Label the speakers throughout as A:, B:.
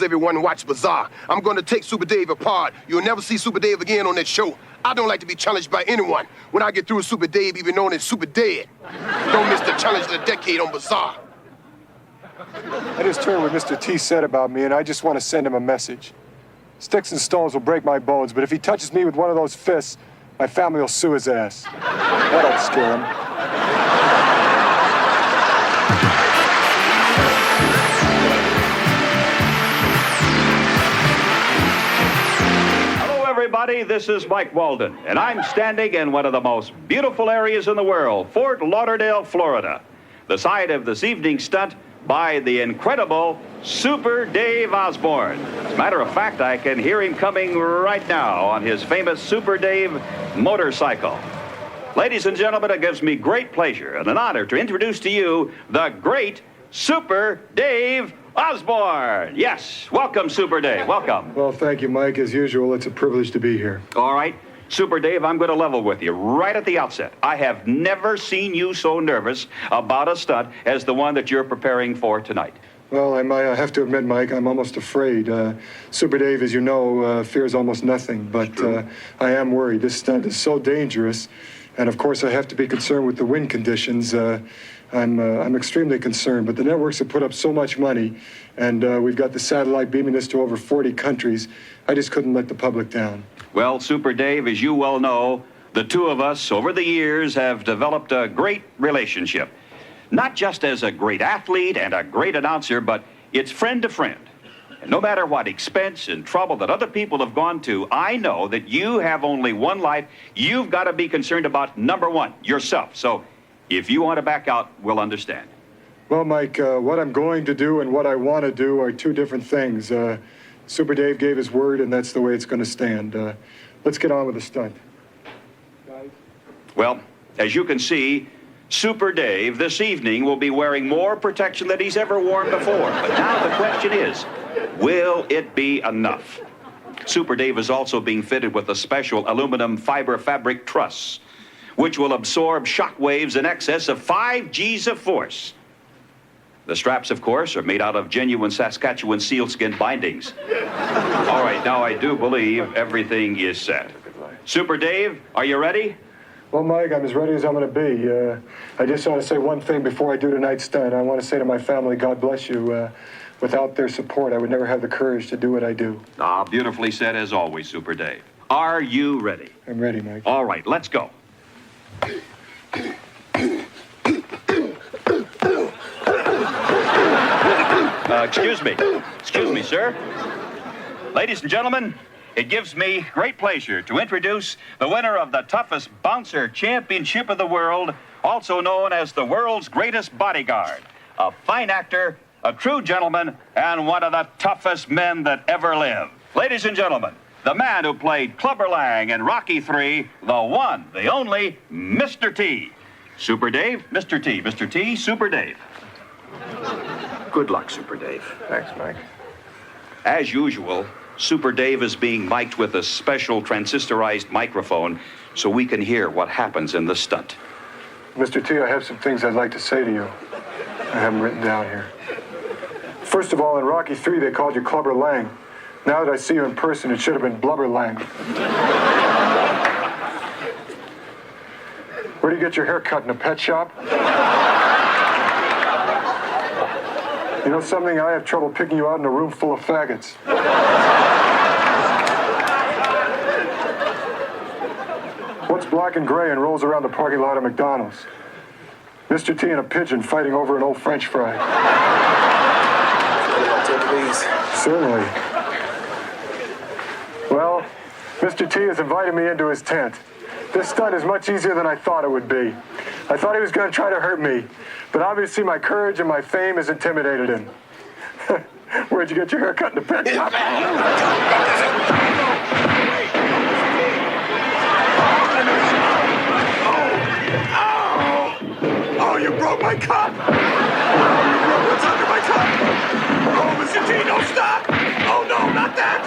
A: everyone watch Bizarre. I'm gonna take Super Dave apart. You'll never see Super Dave again on that show. I don't like to be challenged by anyone. When I get through with Super Dave, even known as Super Dead. Don't miss the challenge of the decade on Bizarre.
B: I just heard what Mr. T said about me, and I just want to send him a message. Sticks and stones will break my bones, but if he touches me with one of those fists, my family will sue his ass. That'll scare him.
C: Hello, everybody. This is Mike Walden, and I'm standing in one of the most beautiful areas in the world, Fort Lauderdale, Florida, the site of this evening's stunt by the incredible Super Dave Osborne. As a matter of fact, I can hear him coming right now on his famous Super Dave motorcycle. Ladies and gentlemen, it gives me great pleasure and an honor to introduce to you the great Super Dave Osborne. Yes, welcome, Super Dave. Welcome.
B: Well, thank you, Mike. As usual, it's a privilege to be here.
C: All right. Super Dave, I'm going to level with you right at the outset. I have never seen you so nervous about a stunt as the one that you're preparing for tonight.
B: Well, I have to admit, Mike, I'm almost afraid. Super Dave, as you know, fears almost nothing, but I am worried. This stunt is so dangerous, and of course I have to be concerned with the wind conditions. I'm extremely concerned, but the networks have put up so much money, and we've got the satellite beaming this to over 40 countries. I just couldn't let the public down.
C: Well, Super Dave, as you well know, the two of us over the years have developed a great relationship. Not just as a great athlete and a great announcer, but it's friend to friend. And no matter what expense and trouble that other people have gone to, I know that you have only one life. You've got to be concerned about number one, yourself. So if you want to back out, we'll understand.
B: Well, Mike, what I'm going to do and what I want to do are two different things. Super Dave gave his word, and that's the way it's going to stand. Let's get on with the stunt. Guys?
C: Well, as you can see, Super Dave this evening will be wearing more protection than he's ever worn before. But now the question is, will it be enough? Super Dave is also being fitted with a special aluminum fiber fabric truss, which will absorb shock waves in excess of 5 G's of force. The straps, of course, are made out of genuine Saskatchewan sealskin bindings. All right, now I do believe everything is set. Super Dave, are you ready?
B: Well, Mike, I'm as ready as I'm going to be. I just want to say one thing before I do tonight's stunt. I want to say to my family, God bless you. Without their support, I would never have the courage to do what I do.
C: Ah, beautifully said as always, Super Dave. Are you ready?
B: I'm ready, Mike.
C: All right, let's go. Excuse me, sir. Ladies and gentlemen, it gives me great pleasure to introduce the winner of the toughest bouncer championship of the world, also known as the world's greatest bodyguard, a fine actor, a true gentleman, and one of the toughest men that ever lived. Ladies and gentlemen, the man who played Clubber Lang in Rocky III, the one, the only, Mr. T. Super Dave, Mr. T, Mr. T, Super Dave. Good luck, Super Dave.
B: Thanks, Mike.
C: As usual, Super Dave is being mic'd with a special transistorized microphone so we can hear what happens in the stunt.
B: Mr. T, I have some things I'd like to say to you. I have them written down here. First of all, in Rocky III, they called you Clubber Lang. Now that I see you in person, it should have been Blubber Lang. Where do you get your hair cut, in a pet shop? You know something? I have trouble picking you out in a room full of faggots. What's black and gray and rolls around the parking lot of McDonald's? Mr. T and a pigeon fighting over an old French fry. Certainly. Well, Mr. T has invited me into his tent. This stunt is much easier than I thought it would be. I thought he was going to try to hurt me, but obviously my courage and my fame has intimidated him. Where'd you get your hair cut, in the pet shop?
A: Oh, you broke my cup! You broke what's under my cup! Oh, Mr. T, don't stop! Oh, no, not that!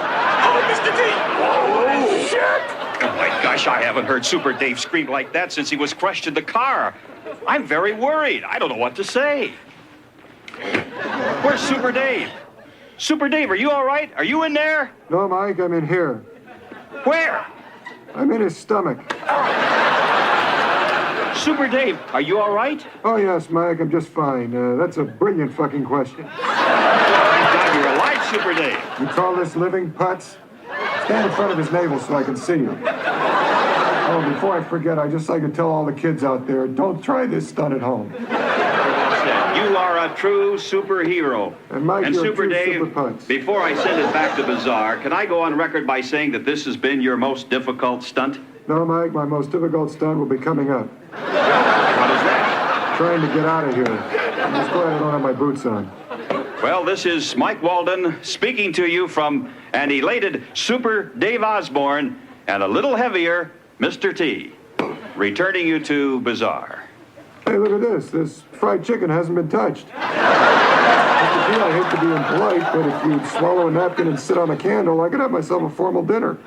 A: Oh, Mr. T! Oh, shit!
C: Oh, my gosh, I haven't heard Super Dave scream like that since he was crushed in the car. I'm very worried. I don't know what to say. Where's Super Dave? Super Dave, are you all right? Are you in there?
B: No, Mike, I'm in here.
C: Where?
B: I'm in his stomach.
C: Super Dave, are you all right?
B: Oh, yes, Mike, I'm just fine. That's a brilliant fucking question.
C: Thank God you're alive, Super Dave.
B: You call this living, Putz? Stand in front of his navel so I can see you. Oh, before I forget, I'd just like to tell all the kids out there, don't try this stunt at home.
C: You are a true superhero.
B: And Mike, you're a
C: Super
B: true
C: Dave,
B: super Putz.
C: before I send it back to Bizarre, can I go on record by saying that this has been your most difficult stunt?
B: No, Mike, my most difficult stunt will be coming up.
C: What is that?
B: Trying to get out of here. I'm just glad I don't have my boots on.
C: Well, this is Mike Walden speaking to you from an elated Super Dave Osborne and a little heavier Mr. T, returning you to Bizarre.
B: Hey, look at this. This fried chicken hasn't been touched. Mr. T, I hate to be impolite, but if you'd swallow a napkin and sit on a candle, I could have myself a formal dinner.